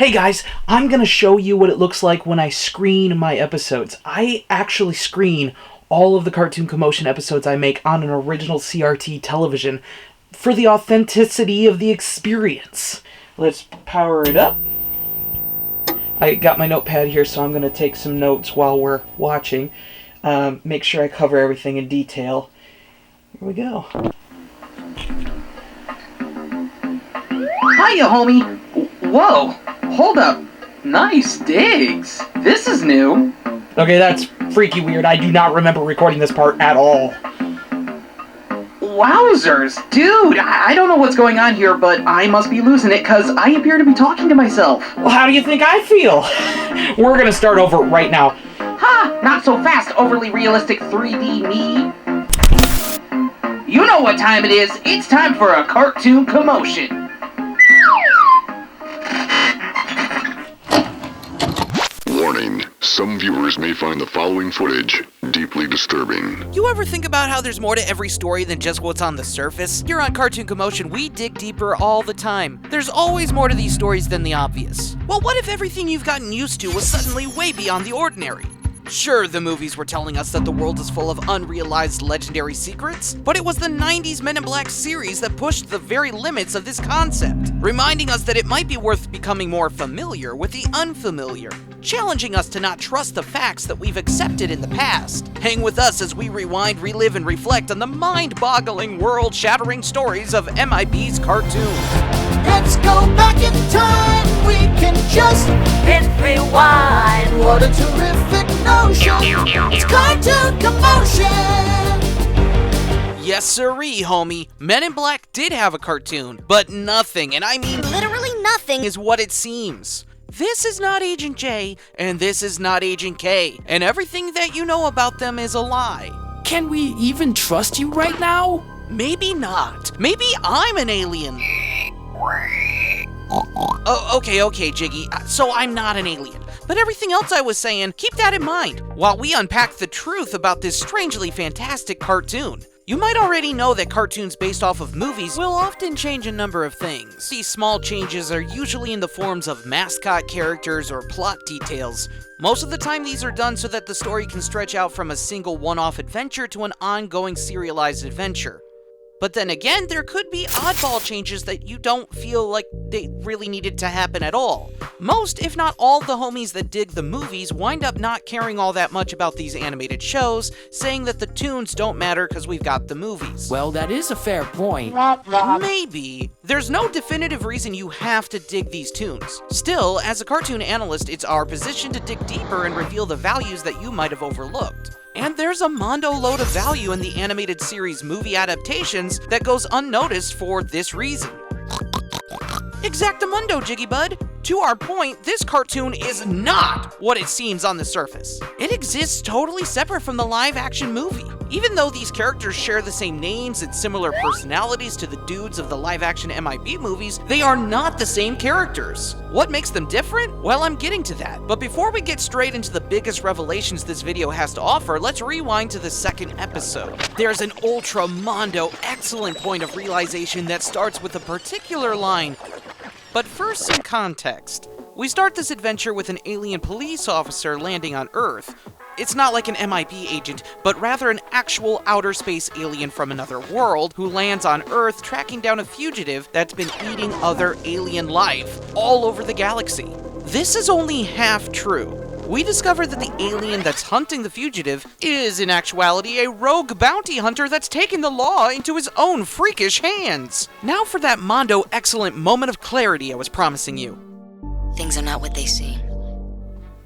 Hey guys, I'm gonna show you what it looks like when I screen my episodes. I actually screen all of the Cartoon Commotion episodes I make on an original CRT television for the authenticity of the experience. Let's power it up. I got my notepad here, so I'm gonna take some notes while we're watching. Make sure I cover everything in detail. Here we go. Hiya, homie! Whoa! Hold up! Nice digs! This is new! Okay, that's freaky weird. I do not remember recording this part at all. Wowzers! Dude, I don't know what's going on here, but I must be losing it because I appear to be talking to myself. Well, how do you think I feel? We're gonna start over right now. Ha! Not so fast, overly realistic 3D me! You know what time it is. It's time for a Cartoon Commotion. Warning, some viewers may find the following footage deeply disturbing. You ever think about how there's more to every story than just what's on the surface? Here on Cartoon Commotion, we dig deeper all the time. There's always more to these stories than the obvious. Well, what if everything you've gotten used to was suddenly way beyond the ordinary? Sure, the movies were telling us that the world is full of unrealized legendary secrets, but it was the 90s Men in Black series that pushed the very limits of this concept, reminding us that it might be worth becoming more familiar with the unfamiliar, challenging us to not trust the facts that we've accepted in the past. Hang with us as we rewind, relive, and reflect on the mind-boggling, world-shattering stories of MIB's cartoon. Let's go back in time, we can just hit rewind. What a terrific notion, it's Cartoon Commotion. Yes sirree, homie. Men in Black did have a cartoon, but nothing, and I mean literally nothing, is what it seems. This is not Agent J, and this is not Agent K, and everything that you know about them is a lie. Can we even trust you right now? Maybe not. Maybe I'm an alien. Oh, okay, Jiggy. So I'm not an alien. But everything else I was saying, keep that in mind while we unpack the truth about this strangely fantastic cartoon. You might already know that cartoons based off of movies will often change a number of things. These small changes are usually in the forms of mascot characters or plot details. Most of the time these are done so that the story can stretch out from a single one-off adventure to an ongoing serialized adventure. But then again, there could be oddball changes that you don't feel like they really needed to happen at all. Most, if not all, the homies that dig the movies wind up not caring all that much about these animated shows, saying that the tunes don't matter because we've got the movies. Well, that is a fair point. Maybe. There's no definitive reason you have to dig these tunes. Still, as a cartoon analyst, it's our position to dig deeper and reveal the values that you might have overlooked. And there's a mondo load of value in the animated series movie adaptations that goes unnoticed for this reason. Exactamundo, Jiggy Bud! To our point, this cartoon is not what it seems on the surface. It exists totally separate from the live-action movie. Even though these characters share the same names and similar personalities to the dudes of the live-action MIB movies, they are not the same characters. What makes them different? Well, I'm getting to that. But before we get straight into the biggest revelations this video has to offer, let's rewind to the second episode. There's an ultra-mondo excellent point of realization that starts with a particular line. But first, some context. We start this adventure with an alien police officer landing on Earth. It's not like an MIB agent, but rather an actual outer space alien from another world who lands on Earth tracking down a fugitive that's been eating other alien life all over the galaxy. This is only half true. We discover that the alien that's hunting the fugitive is, in actuality, a rogue bounty hunter that's taken the law into his own freakish hands. Now for that mondo excellent moment of clarity I was promising you. things are not what they seem.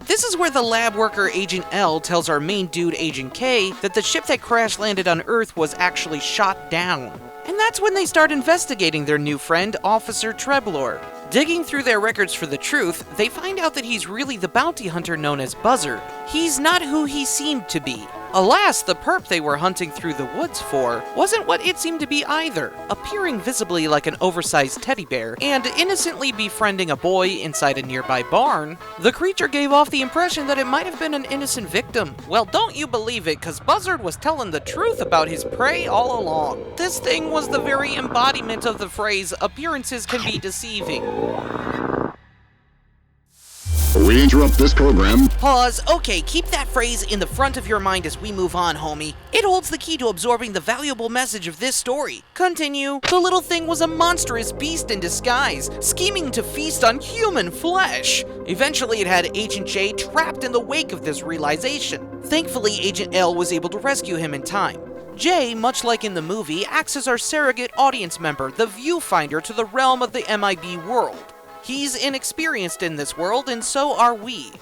This is where the lab worker Agent L tells our main dude Agent K that the ship that crash landed on Earth was actually shot down. And that's when they start investigating their new friend, Officer Treblor. Digging through their records for the truth, they find out that he's really the bounty hunter known as Buzzard. He's not who he seemed to be. Alas, the perp they were hunting through the woods for wasn't what it seemed to be either, appearing visibly like an oversized teddy bear and innocently befriending a boy inside a nearby barn. The creature gave off the impression that it might have been an innocent victim. Well, don't you believe it, cause Buzzard was telling the truth about his prey all along. This thing was the very embodiment of the phrase, appearances can be deceiving. we interrupt this program. Pause. Okay, keep that phrase in the front of your mind as we move on, homie. It holds the key to absorbing the valuable message of this story. Continue. The little thing was a monstrous beast in disguise, scheming to feast on human flesh. Eventually, it had Agent J trapped in the wake of this realization. Thankfully, Agent L was able to rescue him in time. Jay, much like in the movie, acts as our surrogate audience member, the viewfinder to the realm of the MIB world. He's inexperienced in this world, and so are we.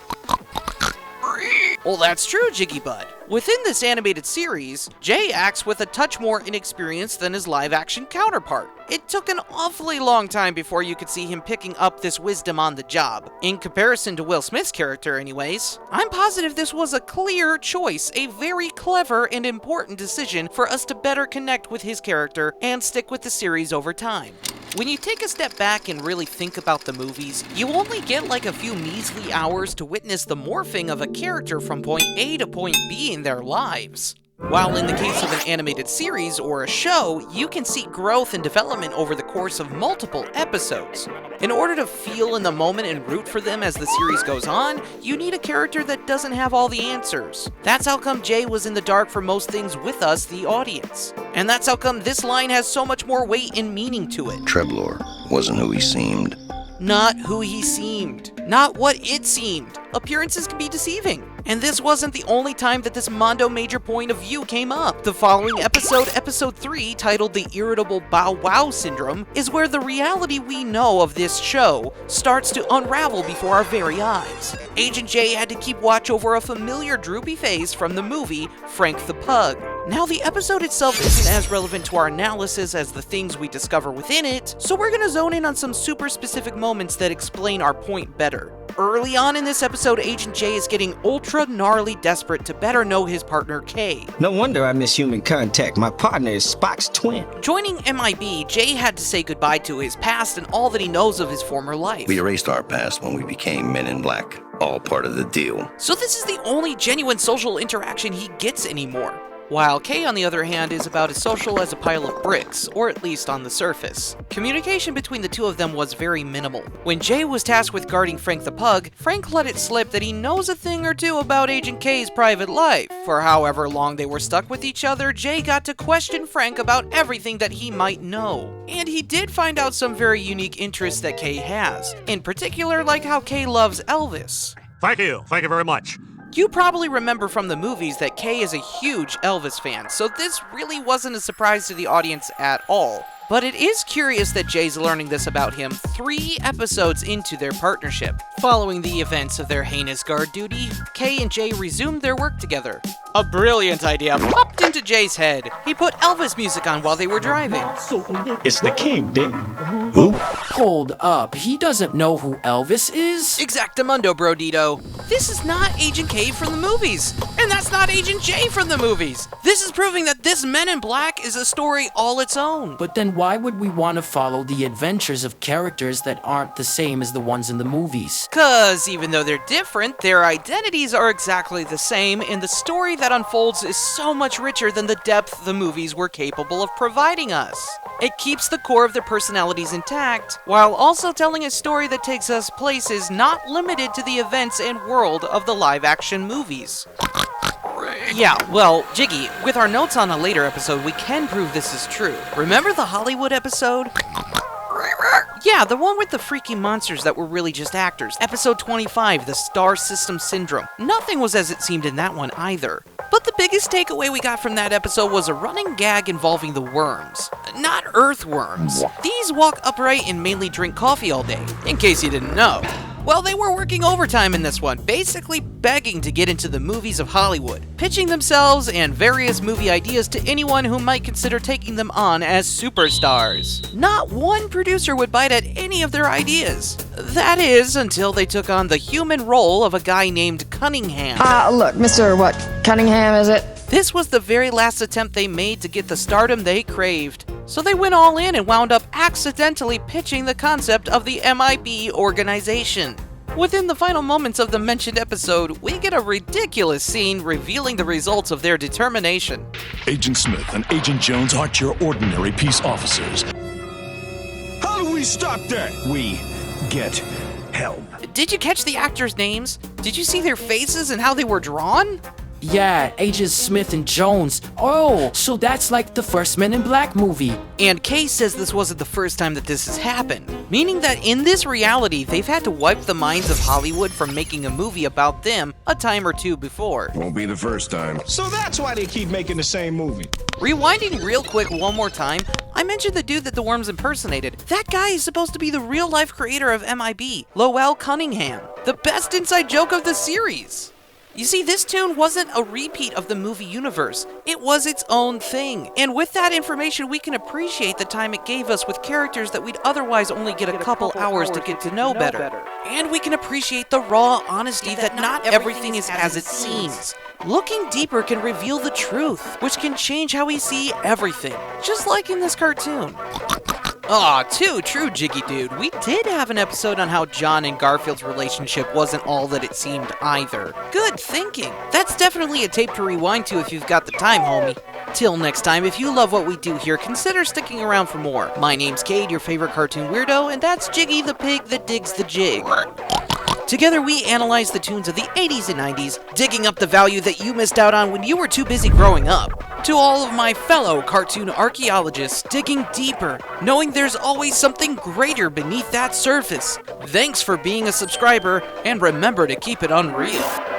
Well, that's true, Jiggy Bud. Within this animated series, Jay acts with a touch more inexperience than his live-action counterpart. It took an awfully long time before you could see him picking up this wisdom on the job. In comparison to Will Smith's character, anyways. I'm positive this was a clear choice, a very clever and important decision for us to better connect with his character and stick with the series over time. When you take a step back and really think about the movies, you only get like a few measly hours to witness the morphing of a character from point A to point B in their lives. While in the case of an animated series or a show, you can see growth and development over the course of multiple episodes. In order to feel in the moment and root for them as the series goes on, you need a character that doesn't have all the answers. That's how come Jay was in the dark for most things with us, the audience. And that's how come this line has so much more weight and meaning to it. Treblor wasn't who he seemed. Not who he seemed. Not what it seemed. Appearances can be deceiving. And this wasn't the only time that this Mondo Major point of view came up. The following episode, episode 3, titled The Irritable Bow Wow Syndrome, is where the reality we know of this show starts to unravel before our very eyes. Agent J had to keep watch over a familiar droopy face from the movie Frank the Pug. Now, the episode itself isn't as relevant to our analysis as the things we discover within it, so we're gonna zone in on some super specific moments that explain our point better. Early on in this episode, Agent J is getting ultra gnarly desperate to better know his partner K. No wonder I miss human contact. My partner is Spock's twin. Joining MIB, Jay had to say goodbye to his past and all that he knows of his former life. We erased our past when we became Men in Black. All part of the deal. So this is the only genuine social interaction he gets anymore. While Kay, on the other hand, is about as social as a pile of bricks, or at least on the surface. Communication between the two of them was very minimal. When Jay was tasked with guarding Frank the Pug, Frank let it slip that he knows a thing or two about Agent K's private life. For however long they were stuck with each other, Jay got to question Frank about everything that he might know. And he did find out some very unique interests that Kay has. In particular, like how Kay loves Elvis. Thank you very much. You probably remember from the movies that Kay is a huge Elvis fan, so this really wasn't a surprise to the audience at all. But it is curious that Jay's learning this about him 3 episodes into their partnership. Following the events of their heinous guard duty, Kay and Jay resumed their work together. A brilliant idea popped into Jay's head. He put Elvis music on while they were driving. It's the king, Dick. Who? Hold up, he doesn't know who Elvis is? Exactamundo, Brodito. This is not Agent K from the movies. And that's not Agent J from the movies. This is proving that this Men in Black is a story all its own. But then why would we want to follow the adventures of characters that aren't the same as the ones in the movies? Cause even though they're different, their identities are exactly the same, and the story that unfolds is so much richer than the depth the movies were capable of providing us. It keeps the core of their personalities intact, while also telling a story that takes us places not limited to the events and world of the live-action movies. Yeah, well, Jiggy, with our notes on a later episode, we can prove this is true. Remember the Hollywood episode? Yeah, the one with the freaky monsters that were really just actors. Episode 25, the Star System Syndrome. Nothing was as it seemed in that one either. But the biggest takeaway we got from that episode was a running gag involving the worms. Not earthworms. These walk upright and mainly drink coffee all day, in case you didn't know. Well, they were working overtime in this one, basically begging to get into the movies of Hollywood, pitching themselves and various movie ideas to anyone who might consider taking them on as superstars. Not one producer would bite at any of their ideas. That is, until they took on the human role of a guy named Cunningham. Look, Mr. what, Cunningham, is it? This was the very last attempt they made to get the stardom they craved. So they went all in and wound up accidentally pitching the concept of the MIB organization. Within the final moments of the mentioned episode, we get a ridiculous scene revealing the results of their determination. Agent Smith and Agent Jones aren't your ordinary peace officers. How do we stop that? We get helm. Did you catch the actors' names? Did you see their faces and how they were drawn? Yeah, Agents Smith and Jones. Oh, so that's like the first Men in Black movie. And Kay says this wasn't the first time that this has happened, meaning that in this reality, they've had to wipe the minds of Hollywood from making a movie about them a time or two before. Won't be the first time. So that's why they keep making the same movie. Rewinding real quick one more time, I mentioned the dude that the worms impersonated. That guy is supposed to be the real-life creator of MIB, Lowell Cunningham, the best inside joke of the series. You see, this tune wasn't a repeat of the movie universe. It was its own thing. And with that information, we can appreciate the time it gave us with characters that we'd otherwise only get a couple hours to get to know better. And we can appreciate the raw honesty that not everything is as it seems. Looking deeper can reveal the truth, which can change how we see everything, just like in this cartoon. Aw, too true, Jiggy Dude. We did have an episode on how John and Garfield's relationship wasn't all that it seemed either. Good thinking. That's definitely a tape to rewind to if you've got the time, homie. Till next time, if you love what we do here, consider sticking around for more. My name's Cade, your favorite cartoon weirdo, and that's Jiggy the pig that digs the jig. Together, we analyze the tunes of the 80s and 90s, digging up the value that you missed out on when you were too busy growing up. To all of my fellow cartoon archaeologists digging deeper, knowing there's always something greater beneath that surface. Thanks for being a subscriber, and remember to keep it unreal.